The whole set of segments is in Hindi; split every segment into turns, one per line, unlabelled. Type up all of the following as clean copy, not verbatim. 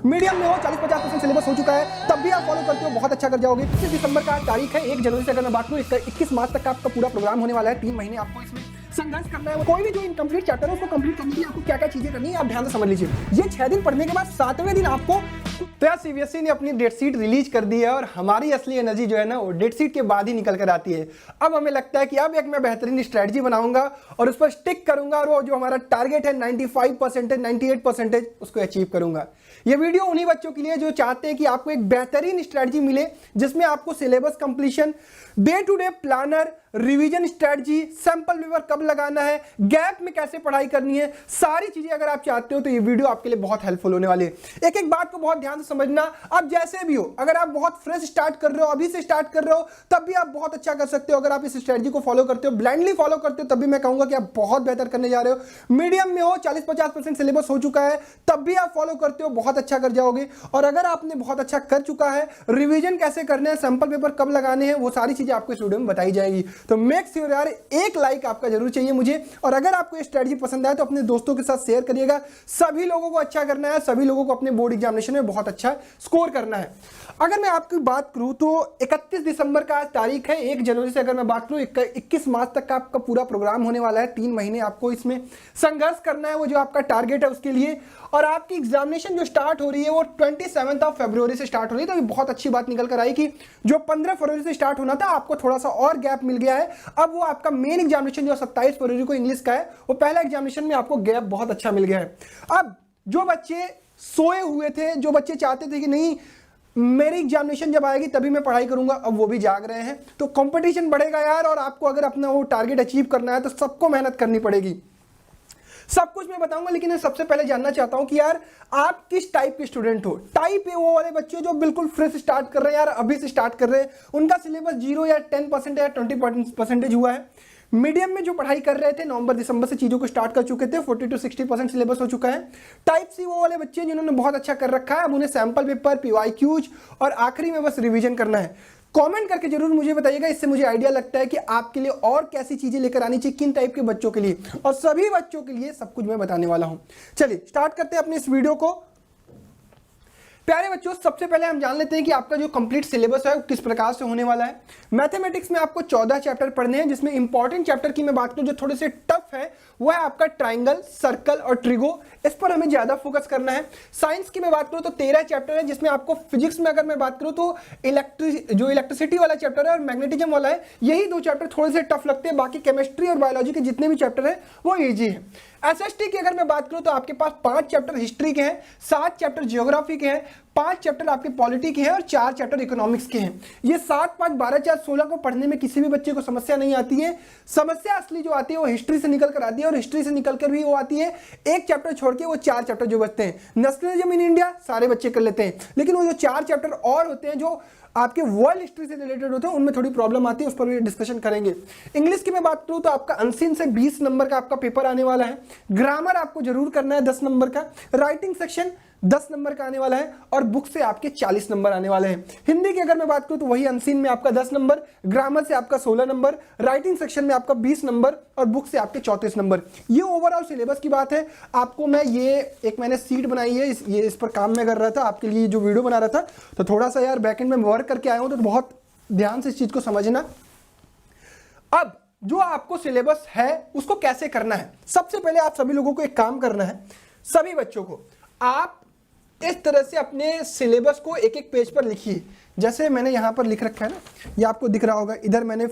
मीडियम में हो 40-50% सिलेबस हो चुका है, तब भी आप फॉलो करते हो बहुत अच्छा कर जाओगे। 25 दिसंबर का तारीख है, 1 जनवरी से अगर मैं बात करूं 21 मार्च तक का आपका पूरा प्रोग्राम होने वाला है। 3 महीने आपको इसमें संघर्ष करना है। कोई भी जो इनकम्प्लीट चैप्टर है उसको कंप्लीट करने के लिए आपको क्या क्या चीजें करनी है आप ध्यान से समझ लीजिए। ये 6 दिन पढ़ने के बाद 7वें दिन आपको तो यार सीबीएसई ने अपनी डेट शीट रिलीज कर दी है और हमारी असली एनर्जी जो है ना वो डेट शीट के बाद ही निकल कर आती है। अब हमें लगता है कि अब एक मैं बेहतरीन स्ट्रेटजी बनाऊंगा और उस पर स्टिक करूंगा और वो जो हमारा टारगेट है 95%, 98% उसको अचीव करूंगा। ये वीडियो उन्हीं बच्चों के लिए जो चाहते हैं कि आपको एक बेहतरीन स्ट्रेटजी मिले जिसमें आपको syllabus completion, day to day planner, revision strategy, sample paper कब लगाना है, गैप में कैसे पढ़ाई करनी है, सारी चीजें अगर आप चाहते हो तो ये वीडियो आपके लिए बहुत हेल्पफुल होने वाली है। एक एक बात को बहुत ध्यान से समझना। आप जैसे भी हो, अगर आप बहुत फ्रेश स्टार्ट कर रहे हो, अभी से स्टार्ट कर रहे हो, तब भी आप बहुत अच्छा कर सकते हो। अगर आप इस स्ट्रेटजी को फॉलो करते हो, ब्लाइंडली फॉलो करते हो, तब भी मैं कहूंगा कि आप बहुत बेहतर करने जा रहे हो। मीडियम में हो 40-50% सिलेबस हो चुका है, तब भी आप फॉलो करते हो बहुत अच्छा कर जाओगे। और अगर आपने बहुत अच्छा कर चुका है, रिवीजन कैसे करने हैं, सैंपल पेपर कब लगाने हैं, वो सारी चीजें आपको इस वीडियो में बताई जाएगी। तो मेक श्योर यार एक लाइक आपका जरूर चाहिए मुझे। और अगर आपको ये स्ट्रेटजी पसंद आए तो अपने दोस्तों के साथ शेयर करिएगा। सभी लोगों को अच्छा करना है, सभी लोगों को अपने बोर्ड एग्जामिनेशन में बहुत अच्छा स्कोर करना है। अगर मैं आपकी बात करूं तो 31 दिसंबर का आज तारीख है, 1 जनवरी से अगर मैं बात करूं 21 मार्च तक का आपका पूरा प्रोग्राम होने वाला है। 3 महीने आपको इसमें संघर्ष करना है, वो जो आपका टारगेट है उसके लिए। और आपकी एग्जामिनेशन जो स्टार्ट हो रही है वो 27 फरवरी से स्टार्ट हो रही है। तो ये बहुत अच्छी बात निकल कर आई कि जो 15 फरवरी से स्टार्ट होना था आपको थोड़ा सा और गैप मिल गया है। अब वो आपका मेन एग्जामिनेशन जो 27 फरवरी को इंग्लिश का है, वो पहला एग्जामिनेशन में आपको गैप बहुत अच्छा मिल गया है। अब जो बच्चे सोए हुए थे, जो बच्चे चाहते थे कि नहीं मेरी एग्जामिनेशन जब आएगी तभी मैं पढ़ाई करूंगा, अब वो भी जाग रहे हैं। तो कंपटीशन बढ़ेगा यार, और आपको अगर अपना वो टारगेट अचीव करना है तो सबको मेहनत करनी पड़ेगी। सब कुछ मैं बताऊंगा, लेकिन मैं सबसे पहले जानना चाहता हूं कि यार आप किस टाइप के स्टूडेंट हो। टाइप ए वो वाले बच्चे जो बिल्कुल फ्रेश स्टार्ट कर रहे हैं, यार अभी से स्टार्ट कर रहे हैं, उनका सिलेबस 0 या 10% या 20% हुआ है। मीडियम में जो पढ़ाई कर रहे थे, नवंबर दिसंबर से चीजों को स्टार्ट कर चुके थे, 40 to 60% सिलेबस हो चुका है। टाइप सी वो वाले बच्चे जिन्होंने बहुत अच्छा कर रखा है, अब उन्हें सैंपल पेपर, पीवाईक्यूज और आखिरी में बस रिवीजन करना है। कमेंट करके जरूर मुझे बताइएगा, इससे मुझे आइडिया लगता है कि आपके लिए और कैसी चीजें लेकर आनी चाहिए, किन टाइप के बच्चों के लिए। और सभी बच्चों के लिए सब कुछ मैं बताने वाला हूं। चलिए स्टार्ट करते हैं अपने इस वीडियो को। प्यारे बच्चों, सबसे पहले हम जान लेते हैं कि आपका जो कंप्लीट सिलेबस है वो किस प्रकार से होने वाला है। मैथमेटिक्स में आपको 14 चैप्टर पढ़ने हैं, जिसमें इंपॉर्टेंट चैप्टर की मैं बात करूं जो थोड़े से टफ है, वो है आपका ट्राइंगल, सर्कल और ट्रिगो। इस पर हमें ज्यादा फोकस करना है। साइंस की मैं बात करूं तो 13 चैप्टर है, जिसमें आपको फिजिक्स में अगर मैं बात करूं तो इलेक्ट्रिसिटी वाला चैप्टर है और मैग्नेटिज्म वाला है, यही 2 चैप्टर थोड़े से टफ लगते हैं। बाकी केमिस्ट्री और बायोलॉजी के जितने भी चैप्टर है वो ईजी है। एसएसटी की अगर मैं बात करूं तो आपके पास 5 चैप्टर हिस्ट्री के हैं, 7 चैप्टर ज्योग्राफी के हैं, 5 चैप्टर आपके पॉलिटी के हैं और 4 चैप्टर इकोनॉमिक्स के हैं। ये 7, 5, 12, 4, 16 को पढ़ने में किसी भी बच्चे को समस्या नहीं आती है। समस्या असली जो आती है वो हिस्ट्री से निकल कर आती है, और हिस्ट्री से निकल कर भी वो आती है एक चैप्टर छोड़ के वो 4 चैप्टर जो बचते हैं। नेशनलिज्म इन इंडिया सारे बच्चे कर लेते हैं, लेकिन वो जो 4 चैप्टर और होते हैं जो आपके वर्ल्ड हिस्ट्री से रिलेटेड होते हैं, उनमें थोड़ी प्रॉब्लम आती है, उस पर भी डिस्कशन करेंगे। इंग्लिश की मैं बात करूं तो आपका अनसीन से 20 नंबर का आपका पेपर आने वाला है। ग्रामर आपको जरूर करना है 10 नंबर का, राइटिंग सेक्शन 10 नंबर का आने वाला है, और बुक से आपके 40 नंबर आने वाले हैं। हिंदी की अगर मैं बात करूं तो वही अनसीन में आपका 10 नंबर, ग्रामर से आपका 16 नंबर, राइटिंग सेक्शन में आपका 20 नंबर और बुक से आपके 34 नंबर। ये ओवरऑल सिलेबस की बात है। आपको मैं मैंने सीट बनाई है, इस पर काम मैं कर रहा था, आपके लिए जो वीडियो बना रहा था, तो थोड़ा सा यार बैकएंड में वर्क करके आया हूं, तो बहुत ध्यान से इस चीज को समझना। अब जो आपको सिलेबस है उसको कैसे करना है, सबसे पहले आप सभी लोगों को एक काम करना है। सभी बच्चों को आप इस तरह से अपने सिलेबस को एक एक पेज पर लिखिए। जैसे मैंने यहाँ पर लिख रखा है ना, ये आपको दिख रहा होगा, इधर मैंने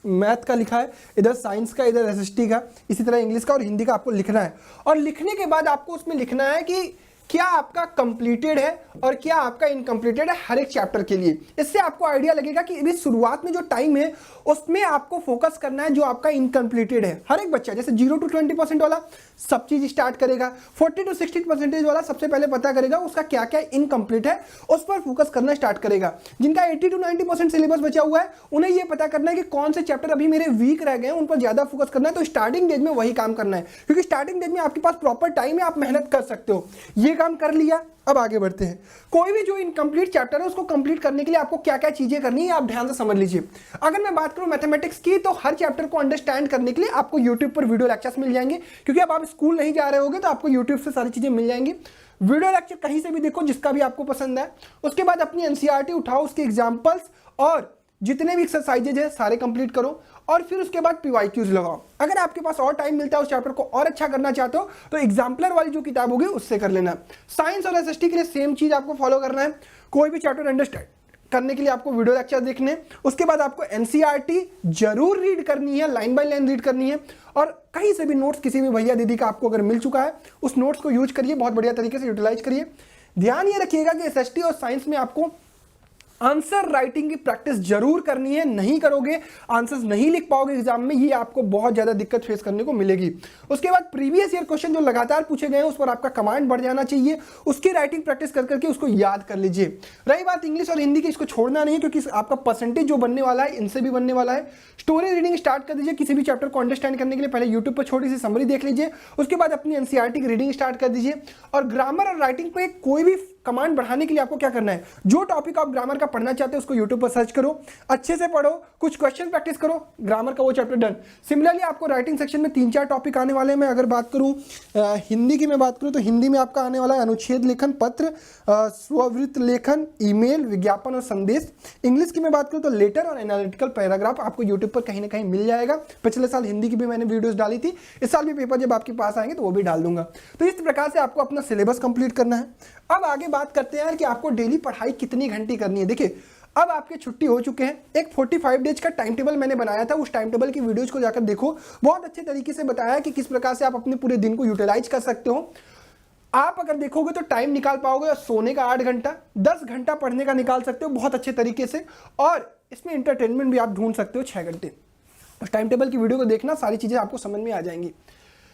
मैथ का लिखा है, इधर साइंस का, इधर एसएसटी का, इसी तरह इंग्लिश का और हिंदी का आपको लिखना है। और लिखने के बाद आपको उसमें लिखना है कि क्या आपका कंप्लीटेड है और क्या आपका इनकम्प्लीटेड है हर एक चैप्टर के लिए। इससे आपको आइडिया लगेगा कि अभी शुरुआत में जो टाइम है उसमें आपको फोकस करना है जो आपका इनकम्प्लीटेड है। हर एक बच्चा जैसे 0 to 20% वाला सब चीज स्टार्ट करेगा, 40 to 60% वाला सबसे पहले पता करेगा उसका क्या क्या इनकम्प्लीट है, उस पर फोकस करना स्टार्ट करेगा। जिनका 80 to 90% सिलेबस बचा हुआ है उन्हें यह पता करना है कि कौन से चैप्टर अभी मेरे वीक रह गए हैं, उन पर ज्यादा फोकस करना है। तो स्टार्टिंग डेज में वही काम करना है, क्योंकि स्टार्टिंग डेज में आपके पास प्रॉपर टाइम है, आप मेहनत कर सकते हो। ये काम कर लिया, अब आगे बढ़ते हैं। कोई भी जो इनकम्प्लीट चैप्टर है उसको कंप्लीट करने के लिए आपको क्या क्या चीजें करनी है आप ध्यान से समझ लीजिए। अगर मैं बात करूं मैथमेटिक्स की, तो हर चैप्टर को अंडरस्टैंड करने के लिए आपको यूट्यूब पर वीडियो लेक्चर्स मिल जाएंगे, क्योंकि अब आप स्कूल नहीं जा रहे होगे तो आपको यूट्यूब से सारी चीजें मिल जाएंगी। वीडियो लेक्चर कहीं से भी देखो जिसका भी आपको पसंद है। उसके बाद अपनी एनसीईआरटी उठाओ, उसके एग्जाम्पल्स और जितने भी एक्सरसाइजेज है सारे कंप्लीट करो, और फिर उसके बाद पीवाईक्यूज लगाओ। अगर आपके पास और टाइम मिलता है, उस चैप्टर को और अच्छा करना चाहते हो, तो एग्जाम्पलर वाली जो किताब होगी उससे कर लेना। साइंस और एसएसटी के लिए सेम चीज आपको फॉलो करना है। कोई भी चैप्टर अंडरस्टैंड करने के लिए आपको वीडियो लेक्चर देखने, उसके बाद आपको एनसीईआरटी जरूर रीड करनी है, लाइन बाय लाइन रीड करनी है, और कहीं से भी नोट्स किसी भी भैया दीदी का आपको अगर मिल चुका है उस नोट्स को यूज करिए, बहुत बढ़िया तरीके से यूटिलाइज करिए। ध्यान ये रखिएगा कि एसएसटी और साइंस में आपको आंसर राइटिंग की प्रैक्टिस जरूर करनी है। नहीं करोगे, आंसर्स नहीं लिख पाओगे एग्जाम में, ये आपको बहुत ज्यादा दिक्कत फेस करने को मिलेगी। उसके बाद प्रीवियस ईयर क्वेश्चन जो लगातार पूछे गए हैं उस पर आपका कमांड बढ़ जाना चाहिए, उसकी राइटिंग प्रैक्टिस कर करके उसको याद कर लीजिए। रही बात इंग्लिश और हिंदी की, इसको छोड़ना नहीं है, क्योंकि आपका परसेंटेज जो बनने वाला है इनसे भी बनने वाला है। स्टोरी रीडिंग स्टार्ट कर दीजिए। किसी भी चैप्टर को अंडरस्टैंड करने के लिए पहले यूट्यूब पर छोटी सी समरी देख लीजिए, उसके बाद अपनी एनसीईआरटी की रीडिंग स्टार्ट कर दीजिए। और ग्रामर और राइटिंग पे कोई भी कमांड बढ़ाने के लिए आपको क्या करना है, जो टॉपिक आप ग्रामर का पढ़ना चाहते हो उसको यूट्यूब पर सर्च करो, अच्छे से पढ़ो, कुछ क्वेश्चन प्रैक्टिस करो, ग्रामर का वो चैप्टर डन। सिमिलरली आपको राइटिंग सेक्शन में 3-4 टॉपिक आने वाले हैं। मैं अगर बात करूं हिंदी की, मैं बात करूं तो हिंदी में आपका आने वाला है अनुच्छेद लेखन, पत्र, स्ववृत्त लेखन, ईमेल, विज्ञापन और संदेश। इंग्लिश की मैं बात करूं तो लेटर और एनालिटिकल पैराग्राफ आपको यूट्यूब पर कहीं ना कहीं मिल जाएगा। पिछले साल हिंदी की भी मैंने वीडियोस डाली थी, इस साल भी पेपर जब आपके पास आएंगे तो वो भी डाल दूंगा। तो इस प्रकार से आपको अपना सिलेबस कंप्लीट करना है। अब आगे बात करते हैं कि आपको डेली पढ़ाई कितनी घंटे करनी है। देखिए, अब आपके छुट्टी हो चुके हैं, एक 45 डेज का टाइम टेबल मैंने बनाया था, उस टाइम टेबल की वीडियोज को जाकर देखो। बहुत अच्छे तरीके से बताया कि किस प्रकार से आप अपने पूरे दिन को यूटिलाइज कर सकते हो। आप अगर देखोगे तो टाइम निकाल पाओगे, सोने का 8 घंटा, 10 घंटा पढ़ने का निकाल सकते हो बहुत अच्छे तरीके से, और इसमें इंटरटेनमेंट भी आप ढूंढ सकते हो 6 घंटे। उस टाइम टेबल की वीडियो को देखना, सारी चीजें आपको समझ में आ जाएंगी।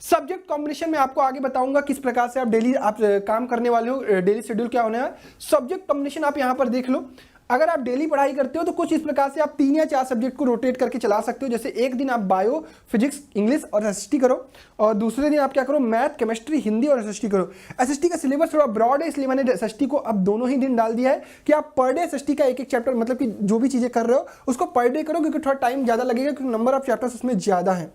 सब्जेक्ट कॉम्बिनेशन में आपको आगे बताऊंगा किस प्रकार से आप डेली काम करने वाले हो, डेली शेड्यूल क्या होने है। सब्जेक्ट कॉम्बिनेशन आप यहां पर देख लो। अगर आप डेली पढ़ाई करते हो तो कुछ इस प्रकार से आप 3 या 4 सब्जेक्ट को रोटेट करके चला सकते हो। जैसे एक दिन आप बायो, फिजिक्स, इंग्लिश और एसएसटी करो, और दूसरे दिन आप क्या करो, मैथ, केमिस्ट्री, हिंदी और एसएसटी करो। एसएसटी का सिलेबस थोड़ा ब्रॉड है, इसलिए मैंने एसएसटी को अब दोनों ही दिन डाल दिया है कि आप पर डे एसएसटी का एक चैप्टर, मतलब कि जो भी चीजें कर रहे हो उसको पर डे करो, क्योंकि थोड़ा टाइम ज्यादा लगेगा, क्योंकि नंबर ऑफ चैप्टर्स उसमें ज्यादा है।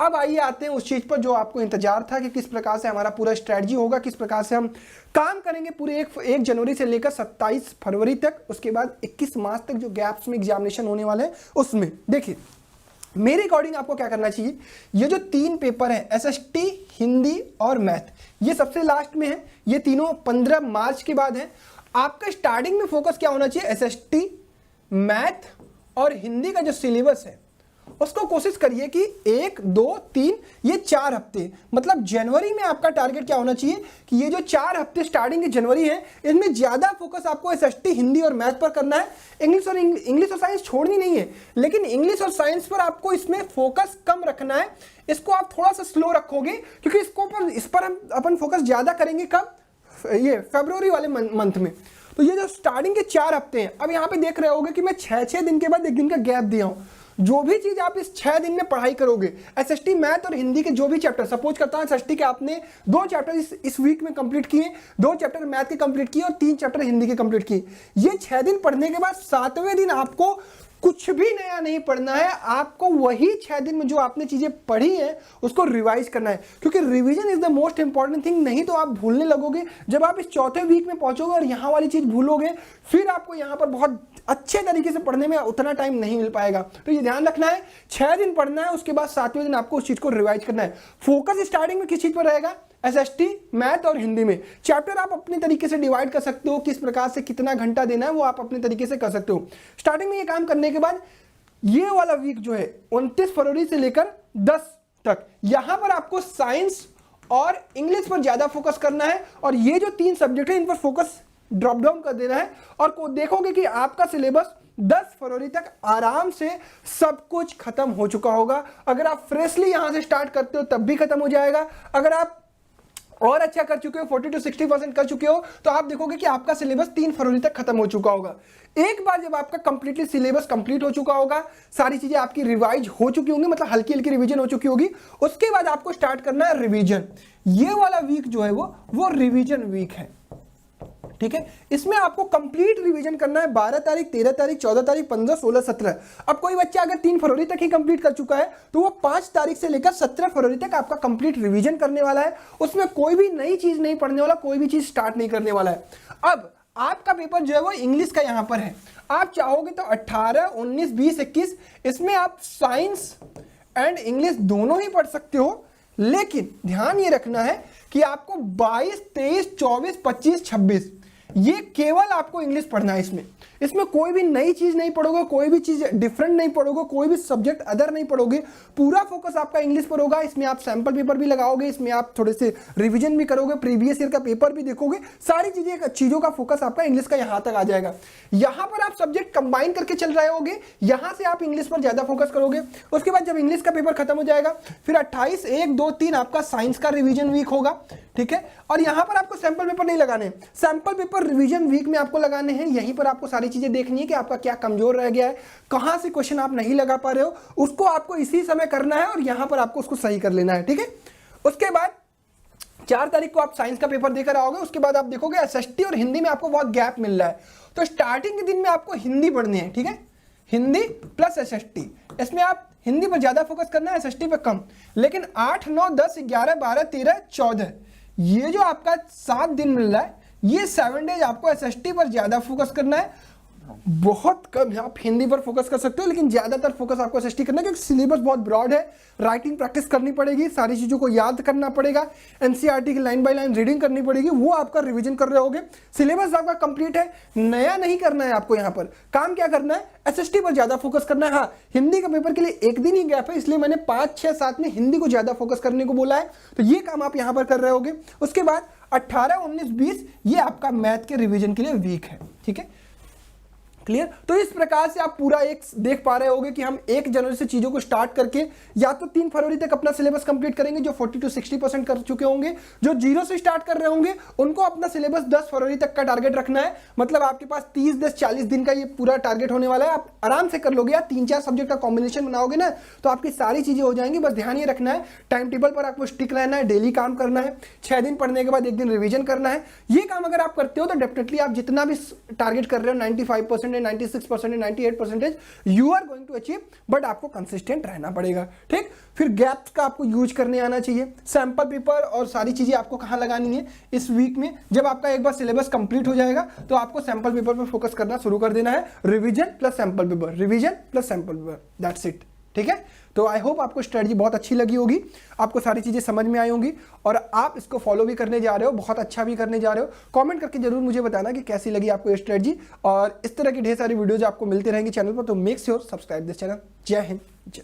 अब आइए आते हैं उस चीज पर जो आपको इंतजार था कि किस प्रकार से हमारा पूरा स्ट्रेटजी होगा, किस प्रकार से हम काम करेंगे पूरे 1 जनवरी से लेकर 27 फरवरी तक, उसके बाद 21 मार्च तक जो गैप्स में एग्जामिनेशन होने वाले हैं उसमें। देखिए, मेरे अकॉर्डिंग आपको क्या करना चाहिए, ये जो 3 पेपर है एसएसटी, हिंदी और मैथ, ये सबसे लास्ट में है, ये तीनों 15 मार्च के बाद है। आपका स्टार्टिंग में फोकस क्या होना चाहिए, एसएसटी, मैथ और हिंदी का जो सिलेबस है उसको कोशिश करिए कि 1, 2, 3 ये 4 हफ्ते, मतलब जनवरी में आपका टारगेट क्या होना चाहिए कि ये जो 4 हफ्ते स्टार्टिंग की जनवरी है इनमें ज्यादा फोकस आपको एसएसटी, हिंदी और मैथ पर करना है। इंग्लिश और साइंस छोड़नी नहीं है, लेकिन इंग्लिश और साइंस पर आपको इसमें फोकस कम रखना है। इसको आप थोड़ा सा स्लो रखोगे, क्योंकि इस पर हम अपन फोकस ज्यादा करेंगे कब, ये फरवरी वाले मंथ में। तो ये जो स्टार्टिंग के 4 हफ्ते हैं, अब यहाँ पे देख रहे होगे कि मैं 6 दिन के बाद 1 दिन का गैप दिया हूँ। जो भी चीज आप इस 6 दिन में पढ़ाई करोगे, एसएसटी, मैथ और हिंदी के जो भी चैप्टर, सपोज करता हूं एसएसटी के आपने 2 चैप्टर इस वीक में कंप्लीट किए, 2 चैप्टर मैथ के कंप्लीट किए और 3 चैप्टर हिंदी के कंप्लीट किए। ये 6 दिन पढ़ने के बाद 7वें दिन आपको कुछ भी नया नहीं पढ़ना है, आपको वही 6 दिन में जो आपने चीजें पढ़ी है उसको रिवाइज करना है, क्योंकि revision is the most important thing. नहीं तो आप भूलने लगोगे। जब आप इस 4थे वीक में पहुंचोगे और यहाँ वाली चीज भूलोगे, फिर आपको यहाँ पर बहुत अच्छे तरीके से पढ़ने में उतना टाइम नहीं मिल पाएगा। तो ये ध्यान रखना है, 6 दिन पढ़ना है, उसके बाद 7वें दिन आपको उस चीज को रिवाइज करना है। फोकस स्टार्टिंग में किस चीज पर रहेगा, एसएसटी, मैथ और हिंदी में। चैप्टर आप अपने तरीके से डिवाइड कर सकते हो, किस प्रकार से कितना घंटा देना है वो आप अपने तरीके से कर सकते हो। स्टार्टिंग में ये काम करने के बाद ये वाला वीक जो है 29 फरवरी से लेकर 10 तक, यहां पर आपको साइंस और इंग्लिश पर ज्यादा फोकस करना है, और ये जो 3 सब्जेक्ट है इन पर फोकस ड्रॉप डाउन कर देना है। और देखोगे कि आपका सिलेबस 10 फरवरी तक आराम से सब कुछ खत्म हो चुका होगा। अगर आप फ्रेशली यहां से स्टार्ट करते हो तब भी खत्म हो जाएगा। अगर आप और अच्छा कर चुके हो, 40 to 60% कर चुके हो, तो आप देखोगे कि आपका सिलेबस 3 फरवरी तक खत्म हो चुका होगा। एक बार जब आपका कंप्लीटली सिलेबस कंप्लीट हो चुका होगा, सारी चीजें आपकी रिवाइज हो चुकी होंगी, मतलब हल्की हल्की रिवीजन हो चुकी होगी, उसके बाद आपको स्टार्ट करना है रिवीजन। ये वाला वीक जो है वो रिवीजन वीक है, ठीक है। इसमें आपको कंप्लीट रिवीजन करना है 12 तारीख, 13 तारीख, 14 तारीख, 15, 16, 17। अब कोई बच्चा अगर 3 फरवरी तक ही कंप्लीट कर चुका है तो वो 5 तारीख से लेकर 17 फरवरी तक आपका कंप्लीट रिवीजन करने वाला है। उसमें कोई भी नई चीज नहीं पढ़ने वाला, कोई भी चीज स्टार्ट नहीं करने वाला है। अब आपका पेपर जो है वो इंग्लिश का यहां पर है। आप चाहोगे तो 18, 19, 20, 21 इसमें आप साइंस एंड इंग्लिश दोनों ही पढ़ सकते हो, लेकिन ध्यान ये रखना है कि आपको 22, 23, 24, 25, 26 ये केवल आपको इंग्लिश पढ़ना है। इसमें कोई भी नई चीज नहीं पढ़ोगे, कोई भी चीज डिफरेंट नहीं पढ़ोगे, कोई भी सब्जेक्ट अदर नहीं पढ़ोगे, पूरा फोकस आपका इंग्लिश पर होगा। इसमें आप सैंपल पेपर भी लगाओगे, इसमें आप थोड़े से रिवीजन भी करोगे, प्रीवियस ईयर का पेपर भी देखोगे, सारी चीजों का फोकस आपका इंग्लिश का यहां तक आ जाएगा। यहां पर आप सब्जेक्ट कंबाइन करके चल रहे होगे, यहां से आप इंग्लिश पर ज्यादा फोकस करोगे। उसके बाद जब इंग्लिश का पेपर खत्म हो जाएगा फिर 28, 1, 2, 3 आपका साइंस का रिवीजन वीक होगा, ठीक है। और यहां पर आपको सैंपल पेपर नहीं लगाने, सैंपल पेपर रिवीजन वीक में आपको लगाने हैं। यहीं पर आपको सारी चीजें देखनी है कि आपका क्या कमजोर रह गया है, कहां से क्वेश्चन आप नहीं लगा पा रहे हो, उसको आपको इसी समय करना है और यहां पर आपको उसको सही कर लेना है, ठीक है। उसके बाद 4 तारीख को आप साइंस का पेपर देकर आओगे। उसके बाद आप देखोगे एसएसटी और हिंदी में आपको बहुत गैप मिल रहा है, तो स्टार्टिंग के दिन में आपको हिंदी पढ़नी है, ठीक है। हिंदी प्लस एसएसटी, इसमें आप हिंदी पर ज्यादा फोकस करना है, एसएसटी पे कम। लेकिन 8, 9, 10, 11, 12, 13, 14 ये जो आपका 7 दिन मिल रहा है, ये 7 डेज आपको एसएसटी पर ज्यादा फोकस करना है। बहुत कम आप हिंदी पर फोकस कर सकते हो, लेकिन ज्यादातर फोकस आपको एसएसटी करना है, क्योंकि सिलेबस बहुत ब्रॉड है। राइटिंग प्रैक्टिस करनी पड़ेगी, सारी चीजों को याद करना पड़ेगा, एनसीईआरटी की लाइन बाय लाइन रीडिंग करनी पड़ेगी, वो आपका रिवीजन कर रहे होगे। सिलेबस आपका कंप्लीट है, नया नहीं करना है आपको। यहाँ पर काम क्या करना है, एसएसटी पर ज्यादा फोकस करना है। हाँ, हिंदी के पेपर के लिए एक दिन ही गैप है, इसलिए मैंने 5, 6, 7 में हिंदी को ज्यादा फोकस करने को बोला है, तो ये काम आप यहाँ पर कर रहे होगे। उसके बाद 18, 19, 20 ये आपका मैथ के रिवीजन के लिए वीक है, ठीक है। क्लियर। तो इस प्रकार से आप पूरा एक देख पा रहे होगे कि हम 1 जनवरी से चीजों को स्टार्ट करके या तो 3 फरवरी तक अपना सिलेबस कंप्लीट करेंगे, जो 40 to 60% कर चुके होंगे। जो 0 से स्टार्ट कर रहे होंगे उनको अपना सिलेबस 10 फरवरी तक का टारगेट रखना है। मतलब आपके पास 30, 10, 40 दिन का ये पूरा टारगेट होने वाला है। आप आराम से कर लोगे यार, 3-4 सब्जेक्ट का कॉम्बिनेशन बनाओगे ना तो आपकी सारी चीजें हो जाएंगी। बस ध्यान ये रखना है, टाइम टेबल पर आपको स्टिक रहना है, डेली काम करना है, 6 दिन पढ़ने के बाद 1 दिन रिवीजन करना है। ये काम अगर आप करते हो तो डेफिनेटली आप जितना भी टारगेट कर रहे हो 95%, 96%, 98% you are going to achieve, but आपको कंसिस्टेंट रहना पड़ेगा, ठीक। फिर गैप्स का आपको यूज करने आना चाहिए। सैंपल पेपर और सारी चीजें आपको कहां लगानी है, इस वीक में। जब आपका एक बार सिलेबस कंप्लीट हो जाएगा तो आपको सैंपल पेपर पर फोकस करना शुरू कर देना है। Revision plus sample paper, revision plus sample paper, that's it, ठीक है। तो आई होप आपको स्ट्रेटजी बहुत अच्छी लगी होगी, आपको सारी चीजें समझ में आई होंगी और आप इसको फॉलो भी करने जा रहे हो, बहुत अच्छा भी करने जा रहे हो। कमेंट करके जरूर मुझे बताना कि कैसी लगी आपको ये स्ट्रेटजी, और इस तरह की ढेर सारी वीडियोज आपको मिलती रहेंगी चैनल पर। तो make sure subscribe this channel. जय हिंद, जय